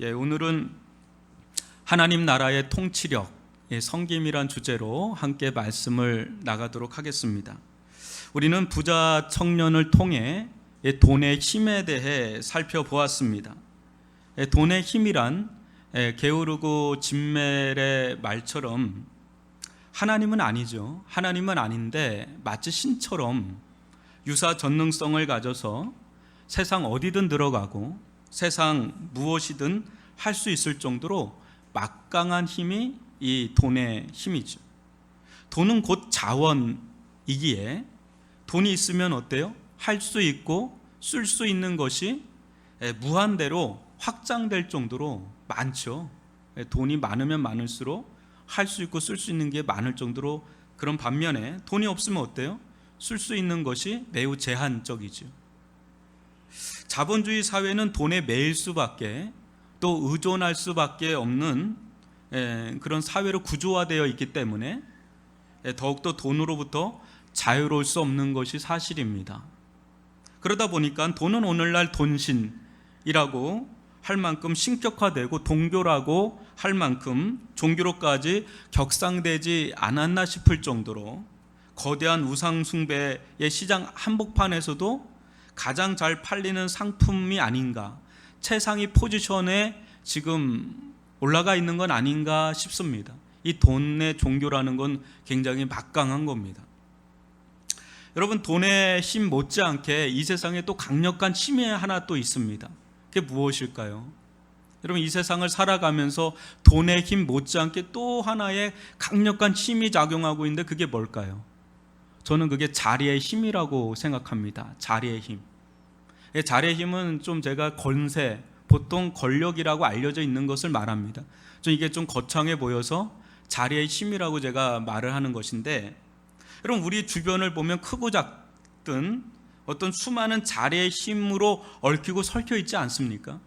오늘은 하나님 나라의 통치력, 섬김이란 주제로 함께 말씀을 나가도록 하겠습니다. 우리는 부자 청년을 통해 돈의 힘에 대해 살펴보았습니다. 돈의 힘이란 게으르고 진멜의 말처럼 하나님은 아니죠. 하나님은 아닌데 마치 신처럼 유사 전능성을 가져서 세상 어디든 들어가고 세상 무엇이든 할 수 있을 정도로 막강한 힘이 이 돈의 힘이죠. 돈은 곧 자원이기에 돈이 있으면 어때요? 할 수 있고 쓸 수 있는 것이 무한대로 확장될 정도로 많죠. 돈이 많으면 많을수록 할 수 있고 쓸 수 있는 게 많을 정도로, 그런 반면에 돈이 없으면 어때요? 쓸 수 있는 것이 매우 제한적이죠. 자본주의 사회는 돈에 매일 수밖에, 또 의존할 수밖에 없는 그런 사회로 구조화되어 있기 때문에 더욱더 돈으로부터 자유로울 수 없는 것이 사실입니다. 그러다 보니까 돈은 오늘날 돈신이라고 할 만큼 신격화되고 동교라고 할 만큼 종교로까지 격상되지 않았나 싶을 정도로 거대한 우상 숭배의 시장 한복판에서도 가장 잘 팔리는 상품이 아닌가, 최상위 포지션에 지금 올라가 있는 건 아닌가 싶습니다. 이 돈의 종교라는 건 굉장히 막강한 겁니다. 여러분, 돈의 힘 못지않게 이 세상에 또 강력한 힘이 하나 또 있습니다. 그게 무엇일까요? 여러분, 이 세상을 살아가면서 돈의 힘 못지않게 또 하나의 강력한 힘이 작용하고 있는데 그게 뭘까요? 저는 그게 자리의 힘이라고 생각합니다. 자리의 힘. 자리의 힘은 좀 제가 권세, 보통 권력이라고 알려져 있는 것을 말합니다. 좀 이게 좀 거창해 보여서 자리의 힘이라고 제가 말을 하는 것인데, 여러분, 우리 주변을 보면 크고 작든 어떤 수많은 자리의 힘으로 얽히고 설켜 있지 않습니까?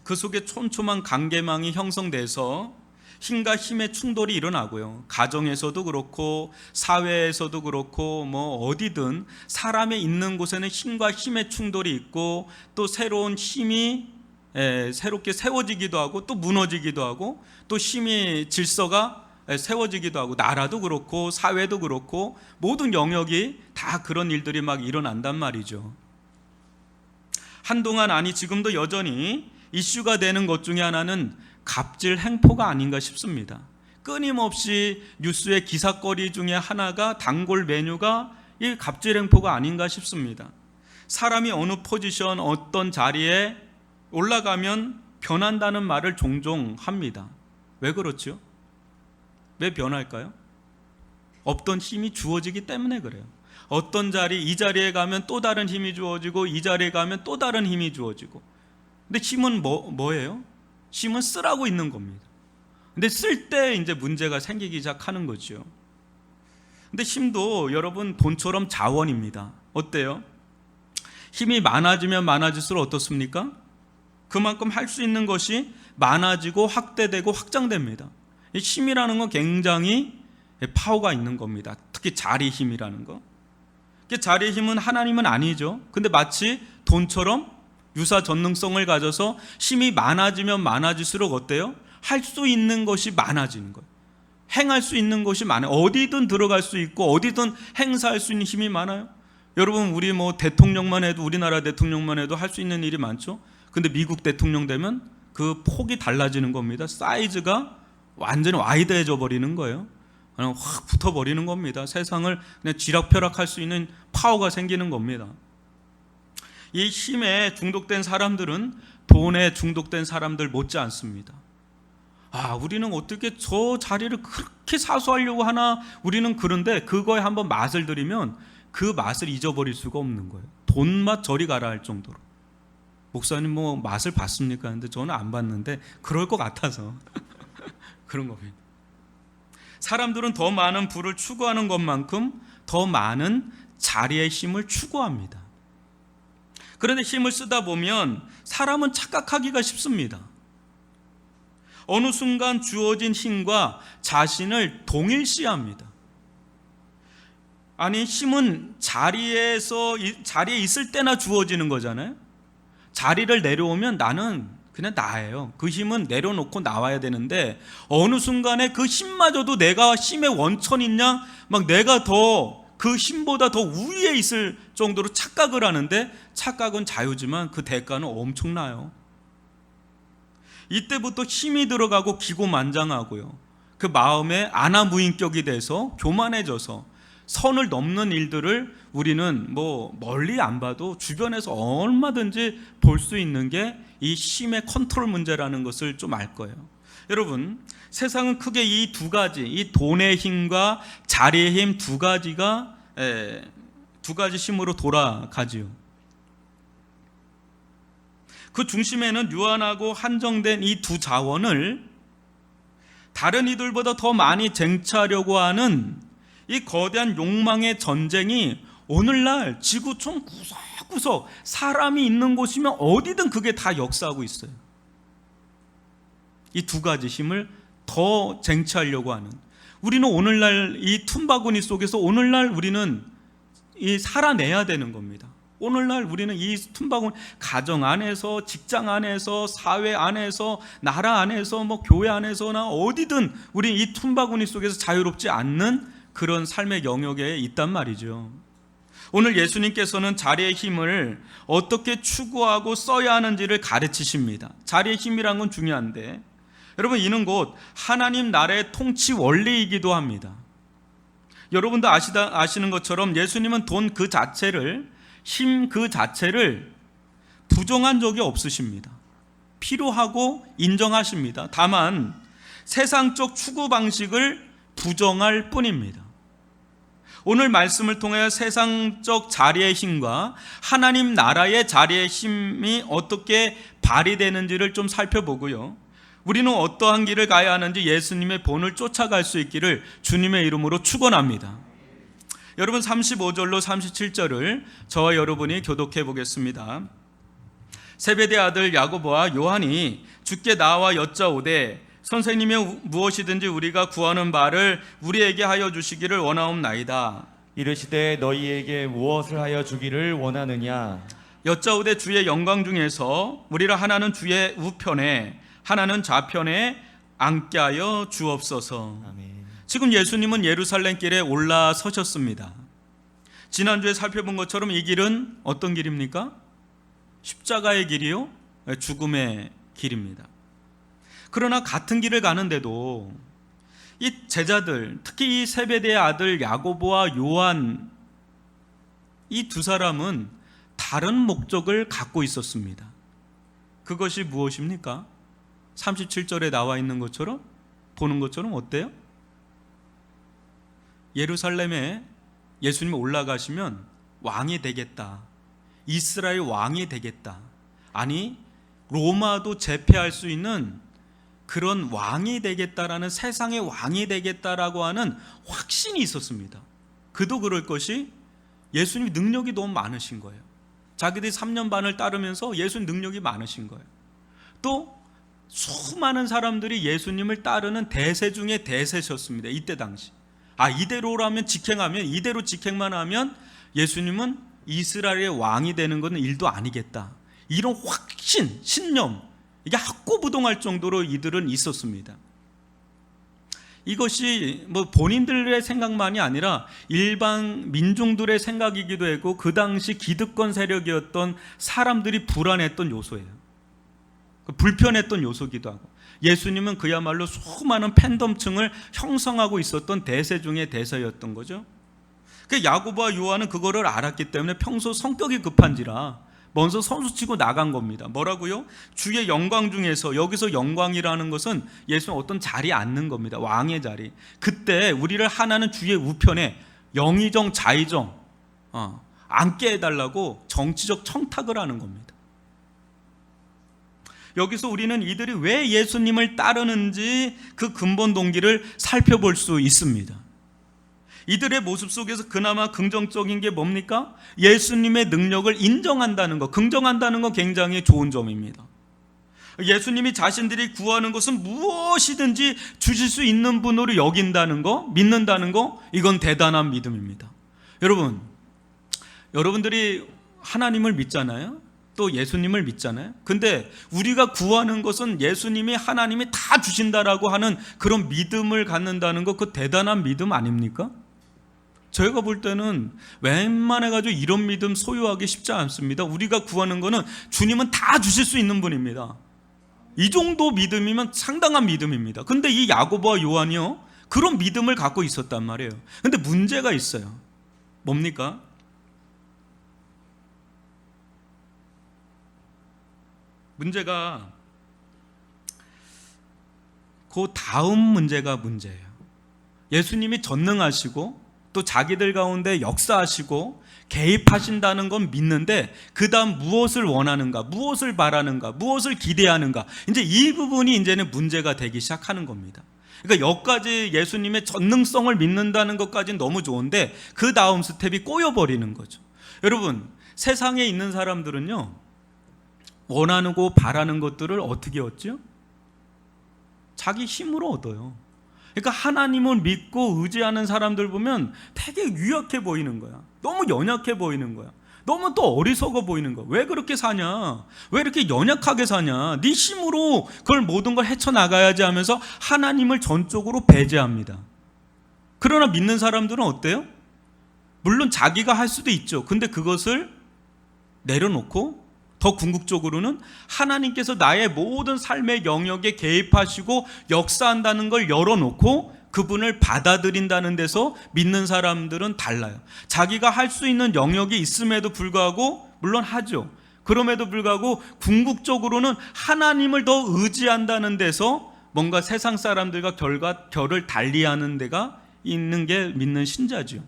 그 속에 촘촘한 관계망이 형성돼서 힘과 힘의 충돌이 일어나고요. 가정에서도 그렇고 사회에서도 그렇고 어디든 사람의 있는 곳에는 힘과 힘의 충돌이 있고, 또 새로운 힘이 새롭게 세워지기도 하고 또 무너지기도 하고, 또 힘의 질서가 세워지기도 하고, 나라도 그렇고 사회도 그렇고 모든 영역이 다 그런 일들이 막 일어난단 말이죠. 한동안, 아니 지금도 여전히 이슈가 되는 것 중에 하나는 갑질 행포가 아닌가 싶습니다. 끊임없이 뉴스의 기사거리 중에 하나가, 단골 메뉴가 이 갑질 행포가 아닌가 싶습니다. 사람이 어느 포지션, 어떤 자리에 올라가면 변한다는 말을 종종 합니다. 왜 그렇죠? 왜 변할까요? 없던 힘이 주어지기 때문에 그래요. 어떤 자리, 이 자리에 가면 또 다른 힘이 주어지고, 이 자리에 가면 또 다른 힘이 주어지고. 근데 힘은 뭐예요? 힘은 쓰라고 있는 겁니다. 근데 쓸 때 이제 문제가 생기기 시작하는 거죠. 근데 힘도 여러분 돈처럼 자원입니다. 어때요? 힘이 많아지면 많아질수록 어떻습니까? 그만큼 할 수 있는 것이 많아지고 확대되고 확장됩니다. 이 힘이라는 건 굉장히 파워가 있는 겁니다. 특히 자리 힘이라는 거. 자리의 힘은 하나님은 아니죠. 근데 마치 돈처럼 유사 전능성을 가져서 힘이 많아지면 많아질수록 어때요? 할 수 있는 것이 많아지는 거예요. 행할 수 있는 것이 많아요. 어디든 들어갈 수 있고 어디든 행사할 수 있는 힘이 많아요. 여러분, 우리 대통령만 해도, 우리나라 대통령만 해도 할 수 있는 일이 많죠. 근데 미국 대통령 되면 그 폭이 달라지는 겁니다. 사이즈가 완전히 와이드해져 버리는 거예요. 그냥 확 붙어버리는 겁니다. 세상을 그냥 쥐락펴락할 수 있는 파워가 생기는 겁니다. 이 힘에 중독된 사람들은 돈에 중독된 사람들 못지 않습니다. 우리는 어떻게 저 자리를 그렇게 사수하려고 하나, 우리는 그런데 그거에 한번 맛을 들이면 그 맛을 잊어버릴 수가 없는 거예요. 돈맛 저리 가라 할 정도로. 목사님 맛을 봤습니까? 근데 저는 안 봤는데 그럴 것 같아서 그런 겁니다. 사람들은 더 많은 부를 추구하는 것만큼 더 많은 자리의 힘을 추구합니다. 그런데 힘을 쓰다 보면 사람은 착각하기가 쉽습니다. 어느 순간 주어진 힘과 자신을 동일시합니다. 아니, 힘은 자리에 있을 때나 주어지는 거잖아요. 자리를 내려오면 나는 그냥 나예요. 그 힘은 내려놓고 나와야 되는데 어느 순간에 그 힘마저도 내가 힘의 원천이냐, 막 내가 더 그 힘보다 더 우위에 있을 정도로 착각을 하는데, 착각은 자유지만 그 대가는 엄청나요. 이때부터 힘이 들어가고 기고만장하고요, 그 마음에 안하무인격이 돼서 교만해져서 선을 넘는 일들을 우리는 뭐 멀리 안 봐도 주변에서 얼마든지 볼 수 있는 게 이 힘의 컨트롤 문제라는 것을 좀 알 거예요. 여러분, 세상은 크게 이 두 가지, 이 돈의 힘과 자리의 힘 두 가지 힘으로 돌아가지요. 그 중심에는 유한하고 한정된 이 두 자원을 다른 이들보다 더 많이 쟁취하려고 하는 이 거대한 욕망의 전쟁이 오늘날 지구촌 구석구석 사람이 있는 곳이면 어디든 그게 다 역사하고 있어요. 이 두 가지 힘을 더 쟁취하려고 하는, 우리는 오늘날 이 틈바구니 속에서 오늘날 우리는 이 살아내야 되는 겁니다. 오늘날 우리는 이 틈바구니, 가정 안에서, 직장 안에서, 사회 안에서, 나라 안에서, 뭐 교회 안에서나 어디든 우리는 이 틈바구니 속에서 자유롭지 않는 그런 삶의 영역에 있단 말이죠. 오늘 예수님께서는 자리의 힘을 어떻게 추구하고 써야 하는지를 가르치십니다. 자리의 힘이란 건 중요한데, 여러분, 이는 곧 하나님 나라의 통치 원리이기도 합니다. 여러분도 아시는 것처럼 예수님은 돈 그 자체를, 힘 그 자체를 부정한 적이 없으십니다. 필요하고 인정하십니다. 다만 세상적 추구 방식을 부정할 뿐입니다. 오늘 말씀을 통해 세상적 자리의 힘과 하나님 나라의 자리의 힘이 어떻게 발휘되는지를 좀 살펴보고요, 우리는 어떠한 길을 가야 하는지 예수님의 본을 쫓아갈 수 있기를 주님의 이름으로 축원합니다. 여러분, 35절로 37절을 저와 여러분이 교독해 보겠습니다. 세베대 아들 야고보와 요한이 주께 나와 여짜오되 선생님이 무엇이든지 우리가 구하는 바를 우리에게 하여 주시기를 원하옵나이다. 이르시되 너희에게 무엇을 하여 주기를 원하느냐? 여짜오되 주의 영광 중에서 우리를 하나는 주의 우편에 하나는 좌편에 앉게 하여 주옵소서. 아멘. 지금 예수님은 예루살렘 길에 올라서셨습니다. 지난주에 살펴본 것처럼 이 길은 어떤 길입니까? 십자가의 길이요, 죽음의 길입니다. 그러나 같은 길을 가는데도 이 제자들, 특히 이 세베대의 아들 야고보와 요한, 이 두 사람은 다른 목적을 갖고 있었습니다. 그것이 무엇입니까? 37절에 나와 있는 것처럼, 보는 것처럼 어때요? 예루살렘에 예수님이 올라가시면 왕이 되겠다, 이스라엘 왕이 되겠다, 아니 로마도 제패할 수 있는 그런 왕이 되겠다라는, 세상의 왕이 되겠다라고 하는 확신이 있었습니다. 그도 그럴 것이 예수님 능력이 너무 많으신 거예요. 자기들이 3년 반을 따르면서 예수님 능력이 많으신 거예요. 또 수많은 사람들이 예수님을 따르는 대세 중에 대세셨습니다. 이때 당시. 이대로라면 직행하면, 이대로 직행만 하면 예수님은 이스라엘의 왕이 되는 것은 일도 아니겠다, 이런 확신, 신념, 이게 학고부동할 정도로 이들은 있었습니다. 이것이 뭐 본인들의 생각만이 아니라 일반 민중들의 생각이기도 했고, 그 당시 기득권 세력이었던 사람들이 불안했던 요소예요. 불편했던 요소기도 하고, 예수님은 그야말로 수많은 팬덤층을 형성하고 있었던 대세 중의 대세였던 거죠. 그 야고보와 요한은 그거를 알았기 때문에 평소 성격이 급한지라 먼저 선수치고 나간 겁니다. 뭐라고요? 주의 영광 중에서, 여기서 영광이라는 것은 예수는 어떤 자리에 앉는 겁니다. 왕의 자리. 그때 우리를 하나는 주의 우편에, 영의정 자의정 앉게 해달라고 정치적 청탁을 하는 겁니다. 여기서 우리는 이들이 왜 예수님을 따르는지 그 근본 동기를 살펴볼 수 있습니다. 이들의 모습 속에서 그나마 긍정적인 게 뭡니까? 예수님의 능력을 인정한다는 것, 긍정한다는 것, 굉장히 좋은 점입니다. 예수님이 자신들이 구하는 것은 무엇이든지 주실 수 있는 분으로 여긴다는 거, 믿는다는 거, 이건 대단한 믿음입니다. 여러분들이 하나님을 믿잖아요. 또 예수님을 믿잖아요. 근데 우리가 구하는 것은 예수님이 하나님이 다 주신다라고 하는 그런 믿음을 갖는다는 거, 그 대단한 믿음 아닙니까? 저희가 볼 때는 웬만해가지고 이런 믿음 소유하기 쉽지 않습니다. 우리가 구하는 거는 주님은 다 주실 수 있는 분입니다. 이 정도 믿음이면 상당한 믿음입니다. 근데 이 야고보와 요한이요, 그런 믿음을 갖고 있었단 말이에요. 근데 문제가 있어요. 뭡니까? 문제가 그 다음 문제가 문제예요. 예수님이 전능하시고 또 자기들 가운데 역사하시고 개입하신다는 건 믿는데, 그 다음 무엇을 원하는가, 무엇을 바라는가, 무엇을 기대하는가, 이제 이 부분이 이제는 문제가 되기 시작하는 겁니다. 그러니까 여기까지 예수님의 전능성을 믿는다는 것까지는 너무 좋은데 그 다음 스텝이 꼬여버리는 거죠. 여러분, 세상에 있는 사람들은요, 원하고 바라는 것들을 어떻게 얻죠? 자기 힘으로 얻어요. 그러니까 하나님을 믿고 의지하는 사람들 보면 되게 유약해 보이는 거야. 너무 연약해 보이는 거야. 너무 또 어리석어 보이는 거야. 왜 그렇게 사냐? 왜 이렇게 연약하게 사냐? 네 힘으로 그걸 모든 걸 헤쳐나가야지 하면서 하나님을 전적으로 배제합니다. 그러나 믿는 사람들은 어때요? 물론 자기가 할 수도 있죠. 근데 그것을 내려놓고 더 궁극적으로는 하나님께서 나의 모든 삶의 영역에 개입하시고 역사한다는 걸 열어놓고 그분을 받아들인다는 데서 믿는 사람들은 달라요. 자기가 할 수 있는 영역이 있음에도 불구하고, 물론 하죠. 그럼에도 불구하고 궁극적으로는 하나님을 더 의지한다는 데서 뭔가 세상 사람들과 결을 달리하는 데가 있는 게 믿는 신자죠.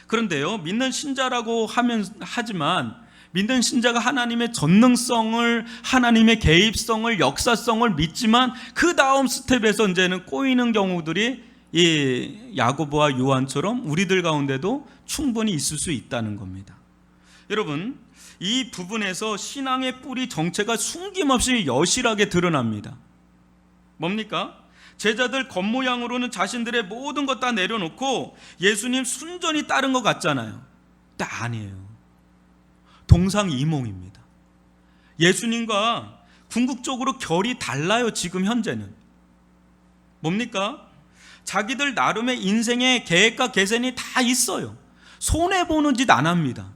그런데요, 믿는 신자라고 하지만 믿는 신자가 하나님의 전능성을, 하나님의 개입성을, 역사성을 믿지만 그 다음 스텝에서 이제는 꼬이는 경우들이 이 야고보와 요한처럼 우리들 가운데도 충분히 있을 수 있다는 겁니다. 여러분, 이 부분에서 신앙의 뿌리 정체가 숨김없이 여실하게 드러납니다. 뭡니까? 제자들 겉모양으로는 자신들의 모든 것 다 내려놓고 예수님 순전히 따른 것 같잖아요. 근데 아니에요. 동상이몽입니다. 예수님과 궁극적으로 결이 달라요. 지금 현재는 뭡니까? 자기들 나름의 인생의 계획과 계산이 다 있어요. 손해보는 짓 안 합니다.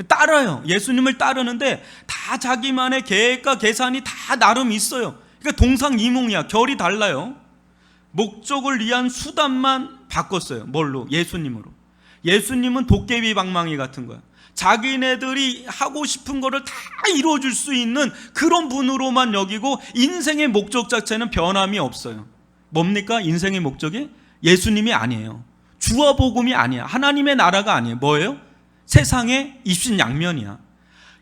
따라요. 예수님을 따르는데 다 자기만의 계획과 계산이 다 나름 있어요. 그러니까 동상이몽이야. 결이 달라요. 목적을 위한 수단만 바꿨어요. 뭘로? 예수님으로. 예수님은 도깨비 방망이 같은 거야. 자기네들이 하고 싶은 거를 다 이루어줄 수 있는 그런 분으로만 여기고 인생의 목적 자체는 변함이 없어요. 뭡니까? 인생의 목적이 예수님이 아니에요. 주와 복음이 아니야. 하나님의 나라가 아니에요. 뭐예요? 세상의 입신양면이야.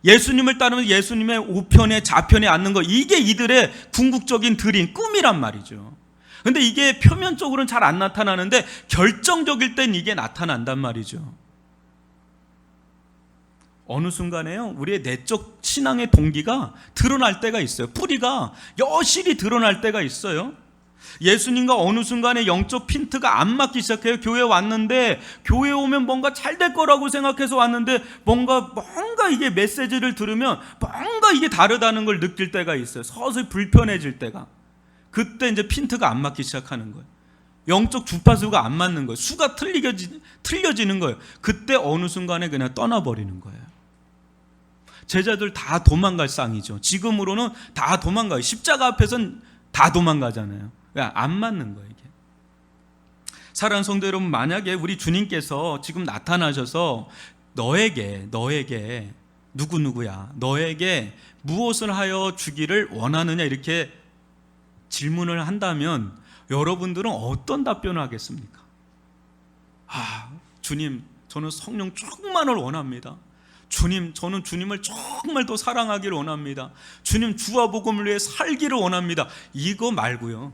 예수님을 따르면 예수님의 우편에 좌편에 앉는 거, 이게 이들의 궁극적인 드림, 꿈이란 말이죠. 근데 이게 표면적으로는 잘 안 나타나는데 결정적일 땐 이게 나타난단 말이죠. 어느 순간에요, 우리의 내적 신앙의 동기가 드러날 때가 있어요. 뿌리가 여실히 드러날 때가 있어요. 예수님과 어느 순간에 영적 핀트가 안 맞기 시작해요. 교회 왔는데, 교회 오면 뭔가 잘 될 거라고 생각해서 왔는데 뭔가 이게 메시지를 들으면 뭔가 이게 다르다는 걸 느낄 때가 있어요. 서서히 불편해질 때가. 그때 이제 핀트가 안 맞기 시작하는 거예요. 영적 주파수가 안 맞는 거예요. 수가 틀려지는 거예요. 그때 어느 순간에 그냥 떠나버리는 거예요. 제자들 다 도망갈 쌍이죠. 지금으로는 다 도망가요. 십자가 앞에서는 다 도망가잖아요. 안 맞는 거예요, 이게. 사랑하는 성도 여러분, 만약에 우리 주님께서 지금 나타나셔서 너에게 누구야, 너에게 무엇을 하여 주기를 원하느냐, 이렇게 질문을 한다면 여러분들은 어떤 답변을 하겠습니까? 주님, 저는 성령 충만을 원합니다. 주님, 저는 주님을 정말 더 사랑하기를 원합니다. 주님, 주와 복음을 위해 살기를 원합니다. 이거 말고요.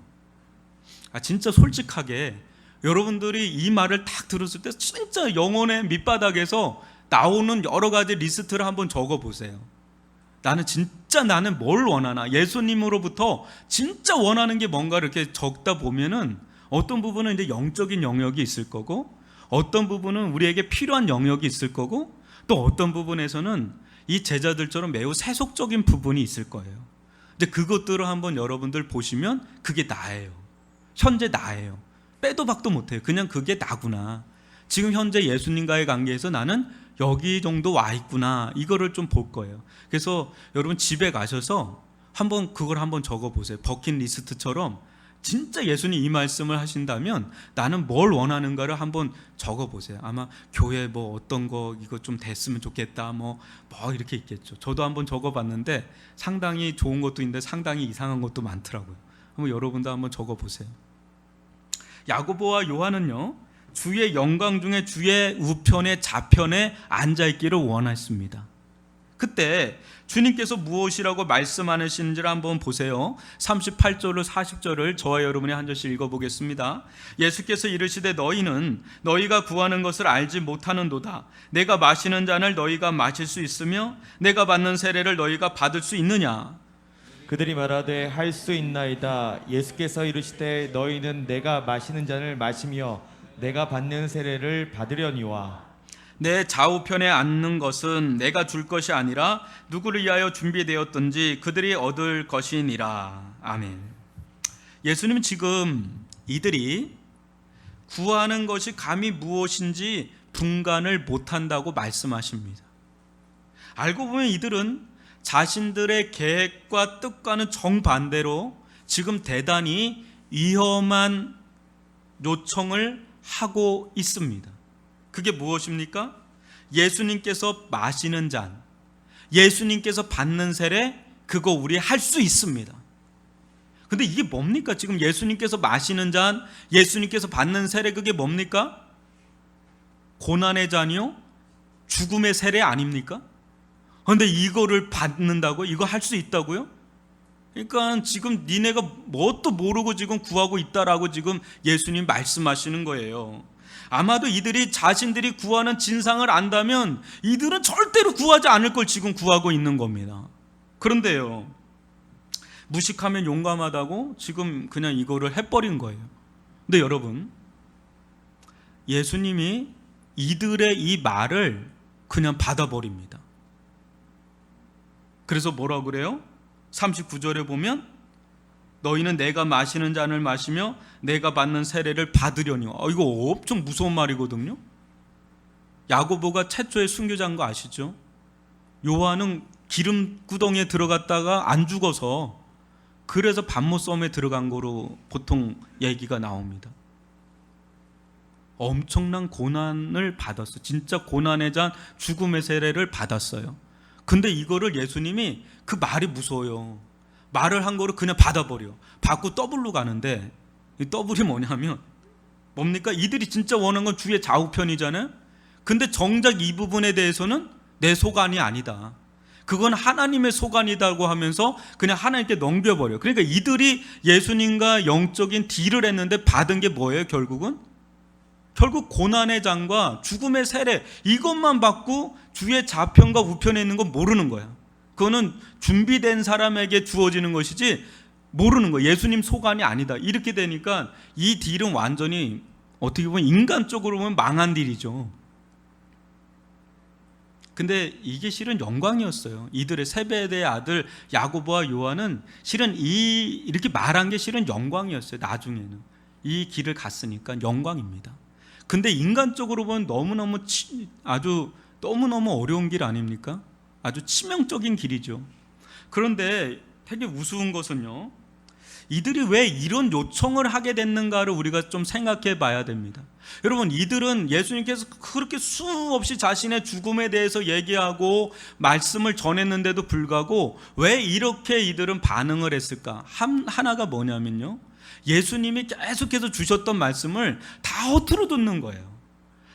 진짜 솔직하게 여러분들이 이 말을 딱 들었을 때 진짜 영혼의 밑바닥에서 나오는 여러 가지 리스트를 한번 적어보세요. 나는 뭘 원하나? 예수님으로부터 진짜 원하는 게 뭔가 이렇게 적다 보면은 어떤 부분은 이제 영적인 영역이 있을 거고, 어떤 부분은 우리에게 필요한 영역이 있을 거고, 또 어떤 부분에서는 이 제자들처럼 매우 세속적인 부분이 있을 거예요. 근데 그것들을 한번 여러분들 보시면 그게 나예요. 현재 나예요. 빼도 박도 못해요. 그냥 그게 나구나. 지금 현재 예수님과의 관계에서 나는 여기 정도 와 있구나. 이거를 좀 볼 거예요. 그래서 여러분 집에 가셔서 한번 그걸 한번 적어보세요. 버킷리스트처럼 진짜 예수님 이 말씀을 하신다면 나는 뭘 원하는가를 한번 적어보세요. 아마 교회 뭐 어떤 거 이거 좀 됐으면 좋겠다 뭐 이렇게 있겠죠. 저도 한번 적어봤는데 상당히 좋은 것도 있는데 상당히 이상한 것도 많더라고요. 한번 여러분도 한번 적어보세요. 야고보와 요한은요, 주의 영광 중에 주의 우편에 좌편에 앉아있기를 원했습니다. 그때 주님께서 무엇이라고 말씀하시는지를 한번 보세요. 38절로 40절을 저와 여러분이 한 절씩 읽어보겠습니다. 예수께서 이르시되 너희는 너희가 구하는 것을 알지 못하는도다. 내가 마시는 잔을 너희가 마실 수 있으며 내가 받는 세례를 너희가 받을 수 있느냐. 그들이 말하되 할 수 있나이다. 예수께서 이르시되 너희는 내가 마시는 잔을 마시며 내가 받는 세례를 받으려니와. 내 좌우편에 앉는 것은 내가 줄 것이 아니라 누구를 위하여 준비되었든지 그들이 얻을 것이니라. 아멘. 예수님은 지금 이들이 구하는 것이 감히 무엇인지 분간을 못한다고 말씀하십니다. 알고 보면 이들은 자신들의 계획과 뜻과는 정반대로 지금 대단히 위험한 요청을 하고 있습니다. 그게 무엇입니까? 예수님께서 마시는 잔, 예수님께서 받는 세례, 그거 우리 할 수 있습니다. 근데 이게 뭡니까? 지금 예수님께서 마시는 잔, 예수님께서 받는 세례, 그게 뭡니까? 고난의 잔이요? 죽음의 세례 아닙니까? 그런데 이거를 받는다고? 이거 할 수 있다고요? 그러니까 지금 니네가 뭣도 모르고 지금 구하고 있다라고 지금 예수님 말씀하시는 거예요. 아마도 이들이 자신들이 구하는 진상을 안다면 이들은 절대로 구하지 않을 걸 지금 구하고 있는 겁니다. 그런데요, 무식하면 용감하다고 지금 그냥 이거를 해버린 거예요. 근데 여러분, 예수님이 이들의 이 말을 그냥 받아버립니다. 그래서 뭐라고 그래요? 39절에 보면 너희는 내가 마시는 잔을 마시며 내가 받는 세례를 받으려니. 이거 엄청 무서운 말이거든요. 야고보가 최초의 순교자인 거 아시죠? 요한은 기름구덩이에 들어갔다가 안 죽어서 그래서 반모섬에 들어간 거로 보통 얘기가 나옵니다. 엄청난 고난을 받았어요. 진짜 고난의 잔, 죽음의 세례를 받았어요. 근데 이거를 예수님이, 그 말이 무서워요. 말을 한 거를 그냥 받아버려. 받고 더블로 가는데, 이 더블이 뭐냐면 뭡니까? 이들이 진짜 원하는 건 주의 좌우편이잖아요. 근데 정작 이 부분에 대해서는 내 소관이 아니다, 그건 하나님의 소관이라고 하면서 그냥 하나님께 넘겨버려. 그러니까 이들이 예수님과 영적인 딜을 했는데 받은 게 뭐예요? 결국 고난의 잔과 죽음의 세례, 이것만 받고 주의 좌편과 우편에 있는 건 모르는 거야. 그거는 준비된 사람에게 주어지는 것이지 모르는 거야. 예수님 소관이 아니다. 이렇게 되니까 이 딜은 완전히 어떻게 보면 인간적으로 보면 망한 딜이죠. 근데 이게 실은 영광이었어요. 이들의 세베대의 아들 야고보와 요한은 실은 이렇게 말한 게 실은 영광이었어요. 나중에는 이 길을 갔으니까 영광입니다. 근데 인간적으로 보면 너무너무 어려운 길 아닙니까? 아주 치명적인 길이죠. 그런데 되게 우스운 것은요, 이들이 왜 이런 요청을 하게 됐는가를 우리가 좀 생각해 봐야 됩니다. 여러분, 이들은 예수님께서 그렇게 수없이 자신의 죽음에 대해서 얘기하고 말씀을 전했는데도 불구하고 왜 이렇게 이들은 반응을 했을까? 하나가 뭐냐면요, 예수님이 계속해서 주셨던 말씀을 다 허투루 듣는 거예요.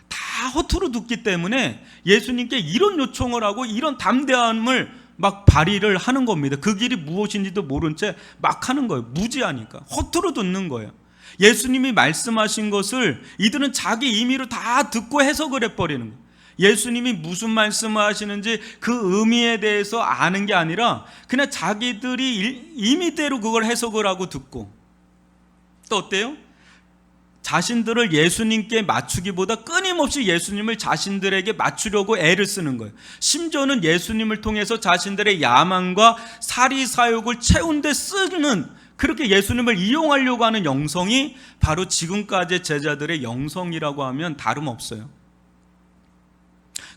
다 허투루 듣기 때문에 예수님께 이런 요청을 하고 이런 담대함을 막 발휘를 하는 겁니다. 그 길이 무엇인지도 모른 채 막 하는 거예요. 무지하니까 허투루 듣는 거예요. 예수님이 말씀하신 것을 이들은 자기 임의로 다 듣고 해석을 해버리는 거예요. 예수님이 무슨 말씀을 하시는지 그 의미에 대해서 아는 게 아니라 그냥 자기들이 임의대로 그걸 해석을 하고 듣고. 또 어때요? 자신들을 예수님께 맞추기보다 끊임없이 예수님을 자신들에게 맞추려고 애를 쓰는 거예요. 심지어는 예수님을 통해서 자신들의 야망과 사리사욕을 채운 데 쓰는, 그렇게 예수님을 이용하려고 하는 영성이 바로 지금까지 제자들의 영성이라고 하면 다름없어요.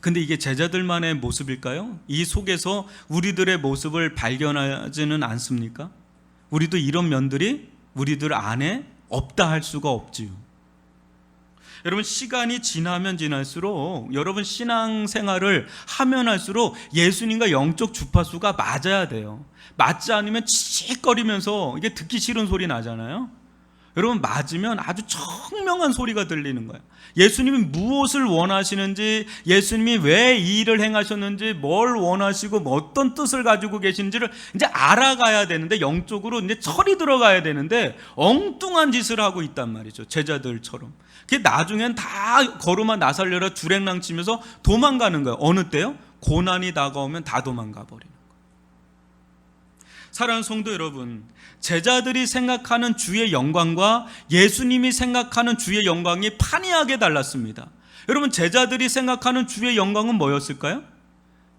근데 이게 제자들만의 모습일까요? 이 속에서 우리들의 모습을 발견하지는 않습니까? 우리도 이런 면들이 우리들 안에 없다 할 수가 없지요. 여러분, 시간이 지나면 지날수록, 여러분 신앙생활을 하면 할수록 예수님과 영적 주파수가 맞아야 돼요. 맞지 않으면 칙칙거리면서 이게 듣기 싫은 소리 나잖아요. 여러분, 맞으면 아주 청명한 소리가 들리는 거예요. 예수님이 무엇을 원하시는지, 예수님이 왜 이 일을 행하셨는지, 뭘 원하시고 어떤 뜻을 가지고 계신지를 이제 알아가야 되는데, 영적으로 이제 철이 들어가야 되는데 엉뚱한 짓을 하고 있단 말이죠. 제자들처럼. 그게 나중엔 다 걸음아 나살려라 주랭랑 치면서 도망가는 거예요. 어느 때요? 고난이 다가오면 다 도망가 버리는 거예요. 사랑하는 성도 여러분, 제자들이 생각하는 주의 영광과 예수님이 생각하는 주의 영광이 판이하게 달랐습니다. 여러분, 제자들이 생각하는 주의 영광은 뭐였을까요?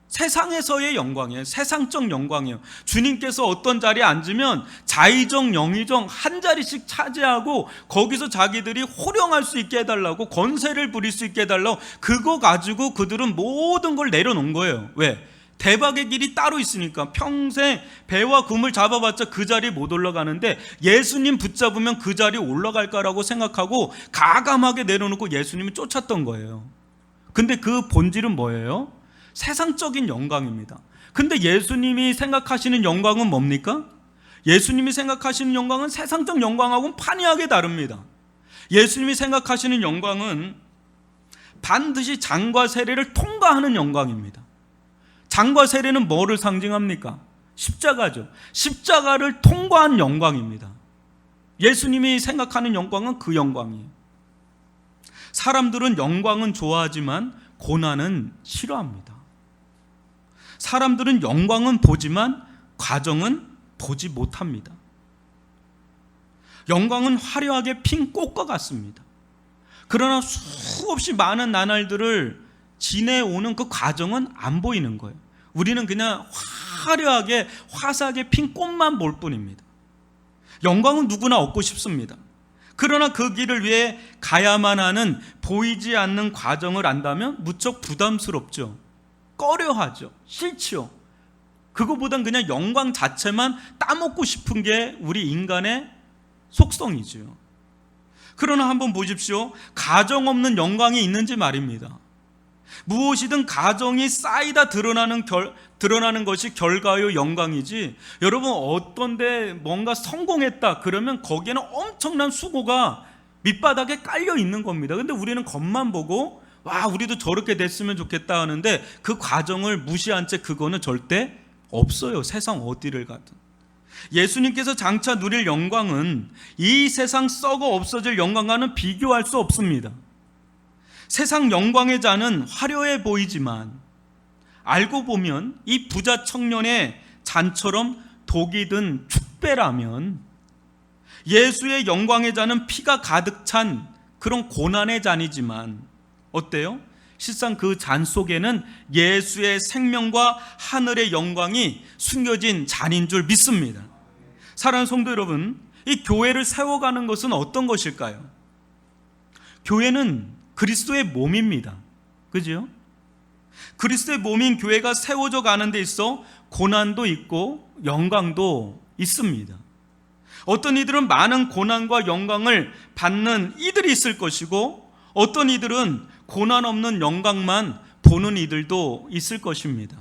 세상에서의 영광이에요. 세상적 영광이에요. 주님께서 어떤 자리에 앉으면 자의정 영의정 한 자리씩 차지하고 거기서 자기들이 호령할 수 있게 해달라고, 권세를 부릴 수 있게 해달라고, 그거 가지고 그들은 모든 걸 내려놓은 거예요. 왜? 대박의 길이 따로 있으니까. 평생 배와 금을 잡아봤자 그 자리에 못 올라가는데 예수님 붙잡으면 그 자리에 올라갈까라고 생각하고 가감하게 내려놓고 예수님을 쫓았던 거예요. 근데 그 본질은 뭐예요? 세상적인 영광입니다. 근데 예수님이 생각하시는 영광은 뭡니까? 예수님이 생각하시는 영광은 세상적 영광하고는 판이하게 다릅니다. 예수님이 생각하시는 영광은 반드시 장과 세례를 통과하는 영광입니다. 장과 세례는 뭐를 상징합니까? 십자가죠. 십자가를 통과한 영광입니다. 예수님이 생각하는 영광은 그 영광이에요. 사람들은 영광은 좋아하지만 고난은 싫어합니다. 사람들은 영광은 보지만 과정은 보지 못합니다. 영광은 화려하게 핀 꽃과 같습니다. 그러나 수없이 많은 나날들을 지내오는 그 과정은 안 보이는 거예요. 우리는 그냥 화려하게 화사하게 핀 꽃만 볼 뿐입니다. 영광은 누구나 얻고 싶습니다. 그러나 그 길을 위해 가야만 하는 보이지 않는 과정을 안다면 무척 부담스럽죠. 꺼려하죠. 싫죠. 그거보단 그냥 영광 자체만 따먹고 싶은 게 우리 인간의 속성이죠. 그러나 한번 보십시오. 가정 없는 영광이 있는지 말입니다. 무엇이든 가정이 쌓이다 드러나는 것이 결과요 영광이지, 여러분 어떤데 뭔가 성공했다 그러면 거기에는 엄청난 수고가 밑바닥에 깔려 있는 겁니다. 근데 우리는 겉만 보고 와 우리도 저렇게 됐으면 좋겠다 하는데 그 과정을 무시한 채 그거는 절대 없어요. 세상 어디를 가든. 예수님께서 장차 누릴 영광은 이 세상 썩어 없어질 영광과는 비교할 수 없습니다. 세상 영광의 잔은 화려해 보이지만 알고 보면 이 부자 청년의 잔처럼 독이 든 축배라면, 예수의 영광의 잔은 피가 가득 찬 그런 고난의 잔이지만 어때요? 실상 그 잔 속에는 예수의 생명과 하늘의 영광이 숨겨진 잔인 줄 믿습니다. 사랑하는 성도 여러분, 이 교회를 세워가는 것은 어떤 것일까요? 교회는 그리스도의 몸입니다. 그죠? 그리스도의 몸인 교회가 세워져 가는 데 있어 고난도 있고 영광도 있습니다. 어떤 이들은 많은 고난과 영광을 받는 이들이 있을 것이고, 어떤 이들은 고난 없는 영광만 보는 이들도 있을 것입니다.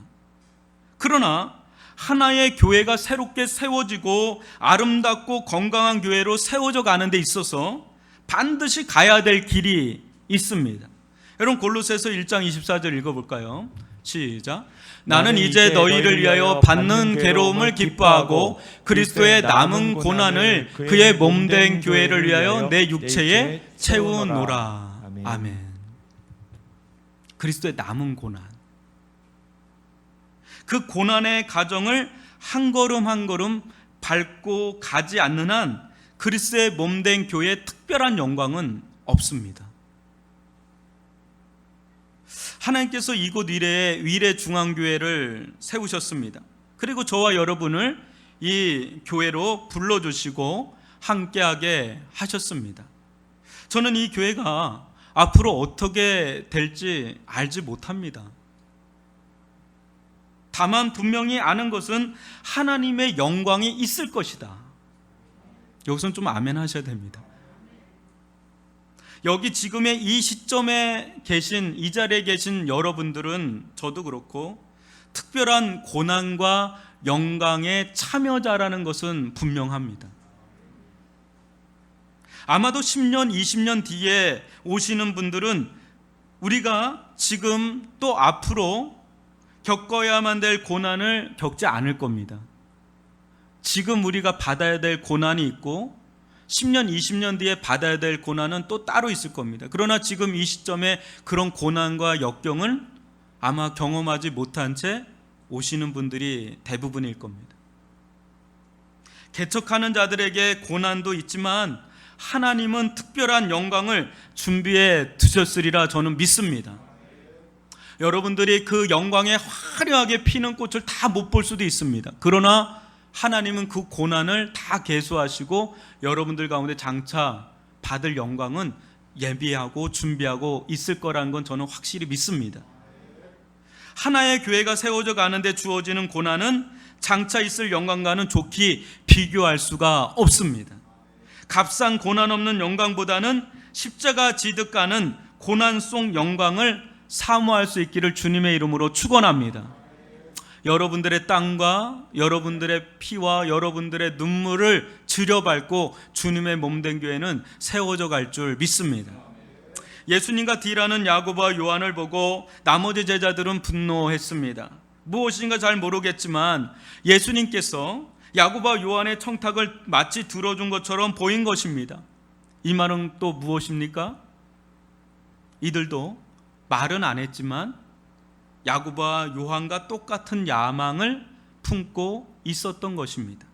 그러나 하나의 교회가 새롭게 세워지고 아름답고 건강한 교회로 세워져 가는 데 있어서 반드시 가야 될 길이 있습니다. 여러분 골로새서 1장 24절 읽어볼까요? 시작. 나는 이제 너희를 위하여 받는 괴로움을 기뻐하고 그리스도의 남은 고난을 그의 몸된 교회를 위하여 내 육체에 채우노라. 아멘. 그리스도의 남은 고난, 그 고난의 과정을 한 걸음 한 걸음 밟고 가지 않는 한 그리스도의 몸된 교회의 특별한 영광은 없습니다. 하나님께서 이곳 위례 중앙교회를 세우셨습니다. 그리고 저와 여러분을 이 교회로 불러주시고 함께하게 하셨습니다. 저는 이 교회가 앞으로 어떻게 될지 알지 못합니다. 다만 분명히 아는 것은 하나님의 영광이 있을 것이다. 여기서는 좀 아멘 하셔야 됩니다. 여기 지금의 이 시점에 계신, 이 자리에 계신 여러분들은, 저도 그렇고 특별한 고난과 영광의 참여자라는 것은 분명합니다. 아마도 10년, 20년 뒤에 오시는 분들은 우리가 지금 또 앞으로 겪어야만 될 고난을 겪지 않을 겁니다. 지금 우리가 받아야 될 고난이 있고 10년, 20년 뒤에 받아야 될 고난은 또 따로 있을 겁니다. 그러나 지금 이 시점에 그런 고난과 역경을 아마 경험하지 못한 채 오시는 분들이 대부분일 겁니다. 개척하는 자들에게 고난도 있지만 하나님은 특별한 영광을 준비해 두셨으리라 저는 믿습니다. 여러분들이 그 영광에 화려하게 피는 꽃을 다 못 볼 수도 있습니다. 그러나 하나님은 그 고난을 다 계수하시고 여러분들 가운데 장차 받을 영광은 예비하고 준비하고 있을 거라는 건 저는 확실히 믿습니다. 하나의 교회가 세워져 가는데 주어지는 고난은 장차 있을 영광과는 좋게 비교할 수가 없습니다. 값싼 고난 없는 영광보다는 십자가 지듯 가는 고난 속 영광을 사모할 수 있기를 주님의 이름으로 축원합니다. 여러분들의 땀과 여러분들의 피와 여러분들의 눈물을 들여밟고 주님의 몸된 교회는 세워져 갈 줄 믿습니다. 예수님과 딜하는 야고보와 요한을 보고 나머지 제자들은 분노했습니다. 무엇인가 잘 모르겠지만 예수님께서 야고보와 요한의 청탁을 마치 들어준 것처럼 보인 것입니다. 이 말은 또 무엇입니까? 이들도 말은 안 했지만 야고보와 요한과 똑같은 야망을 품고 있었던 것입니다.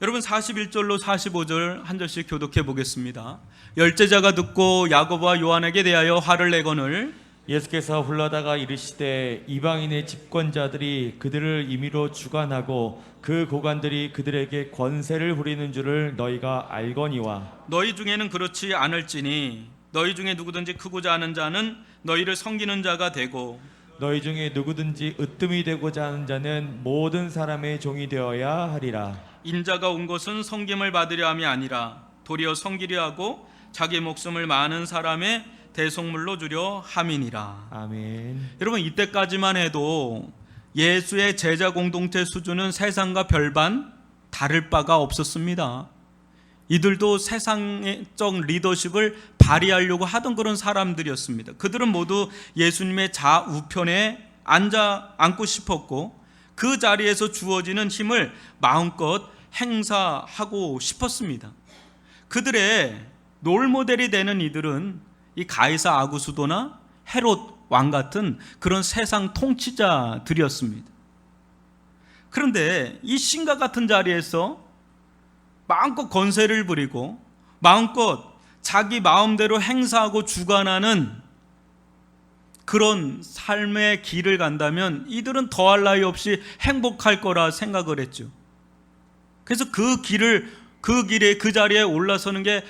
여러분 41절로 45절 한 절씩 교독해 보겠습니다. 열제자가 듣고 야고보와 요한에게 대하여 화를 내거늘 예수께서 흘러다가 이르시되 이방인의 집권자들이 그들을 임의로 주관하고 그 고관들이 그들에게 권세를 부리는 줄을 너희가 알거니와 너희 중에는 그렇지 않을지니 너희 중에 누구든지 크고자 하는 자는 너희를 섬기는 자가 되고 너희 중에 누구든지 으뜸이 되고자 하는 자는 모든 사람의 종이 되어야 하리라. 인자가 온 것은 섬김을 받으려 함이 아니라 도리어 섬기려 하고 자기 목숨을 많은 사람의 대속물로 주려 함이니라. 아멘. 여러분 이때까지만 해도 예수의 제자 공동체 수준은 세상과 별반 다를 바가 없었습니다. 이들도 세상적 리더십을 발휘하려고 하던 그런 사람들이었습니다. 그들은 모두 예수님의 좌우편에 앉고 싶었고 그 자리에서 주어지는 힘을 마음껏 행사하고 싶었습니다. 그들의 롤모델이 되는 이들은 이 가이사 아구수도나 헤롯 왕 같은 그런 세상 통치자들이었습니다. 그런데 이 신과 같은 자리에서 마음껏 권세를 부리고 마음껏 자기 마음대로 행사하고 주관하는 그런 삶의 길을 간다면 이들은 더할 나위 없이 행복할 거라 생각을 했죠. 그래서 그 길에 그 자리에 올라서는 게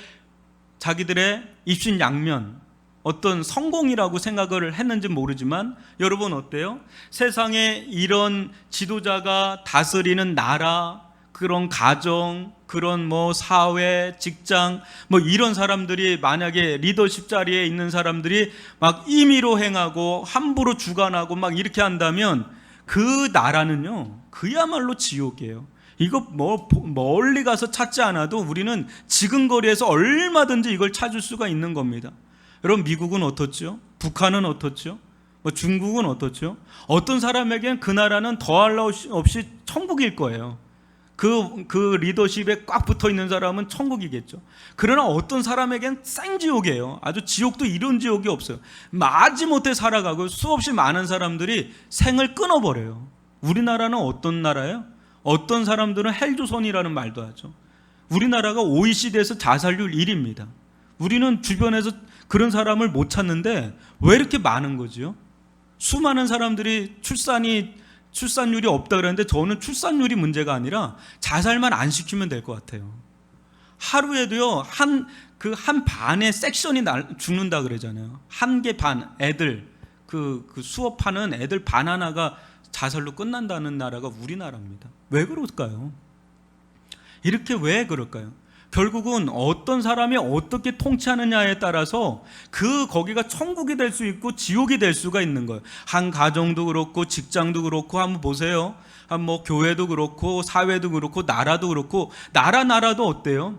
자기들의 입신양면 어떤 성공이라고 생각을 했는지 모르지만 여러분 어때요? 세상에 이런 지도자가 다스리는 나라, 그런 가정, 그런 사회, 직장 이런 사람들이 만약에 리더십 자리에 있는 사람들이 막 임의로 행하고 함부로 주관하고 막 이렇게 한다면 그 나라는요 그야말로 지옥이에요. 이거 멀리 가서 찾지 않아도 우리는 지근거리에서 얼마든지 이걸 찾을 수가 있는 겁니다. 여러분 미국은 어떻죠? 북한은 어떻죠? 중국은 어떻죠? 어떤 사람에겐 그 나라는 더할 나위 없이 천국일 거예요. 그 리더십에 꽉 붙어 있는 사람은 천국이겠죠. 그러나 어떤 사람에겐 생지옥이에요. 아주 지옥도 이런 지옥이 없어요. 마지못해 살아가고 수없이 많은 사람들이 생을 끊어버려요. 우리나라는 어떤 나라예요? 어떤 사람들은 헬조선이라는 말도 하죠. 우리나라가 OECD에서 자살률 1위입니다. 우리는 주변에서 그런 사람을 못 찾는데 왜 이렇게 많은 거지요? 수많은 사람들이 출산율이 없다 그랬는데 저는 출산율이 문제가 아니라 자살만 안 시키면 될 것 같아요. 하루에도요, 한 반의 섹션이 죽는다 그러잖아요. 한 개 반 애들, 그 수업하는 애들 반 하나가 자살로 끝난다는 나라가 우리나라입니다. 왜 그럴까요? 이렇게 왜 그럴까요? 결국은 어떤 사람이 어떻게 통치하느냐에 따라서 거기가 천국이 될 수 있고 지옥이 될 수가 있는 거예요. 한 가정도 그렇고 직장도 그렇고 한번 보세요. 뭐 교회도 그렇고 사회도 그렇고 나라도 그렇고 나라도 어때요?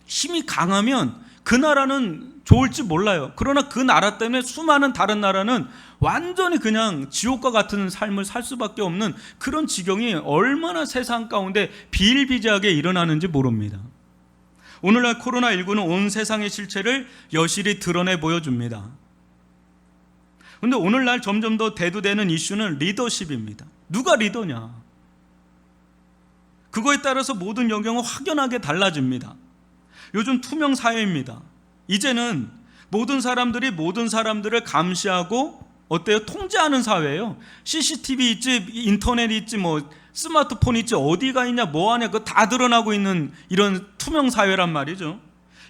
힘이 강하면 그 나라는 좋을지 몰라요. 그러나 그 나라 때문에 수많은 다른 나라는 완전히 그냥 지옥과 같은 삶을 살 수밖에 없는 그런 지경이 얼마나 세상 가운데 비일비재하게 일어나는지 모릅니다. 오늘날 코로나19는 온 세상의 실체를 여실히 드러내 보여줍니다. 그런데 오늘날 점점 더 대두되는 이슈는 리더십입니다. 누가 리더냐? 그거에 따라서 모든 영역은 확연하게 달라집니다. 요즘 투명 사회입니다. 이제는 모든 사람들이 모든 사람들을 감시하고 어때요? 통제하는 사회예요. CCTV 있지, 인터넷 있지, 뭐 스마트폰 있지, 어디가 있냐, 뭐 하냐, 그거 다 드러나고 있는 이런 투명 사회란 말이죠.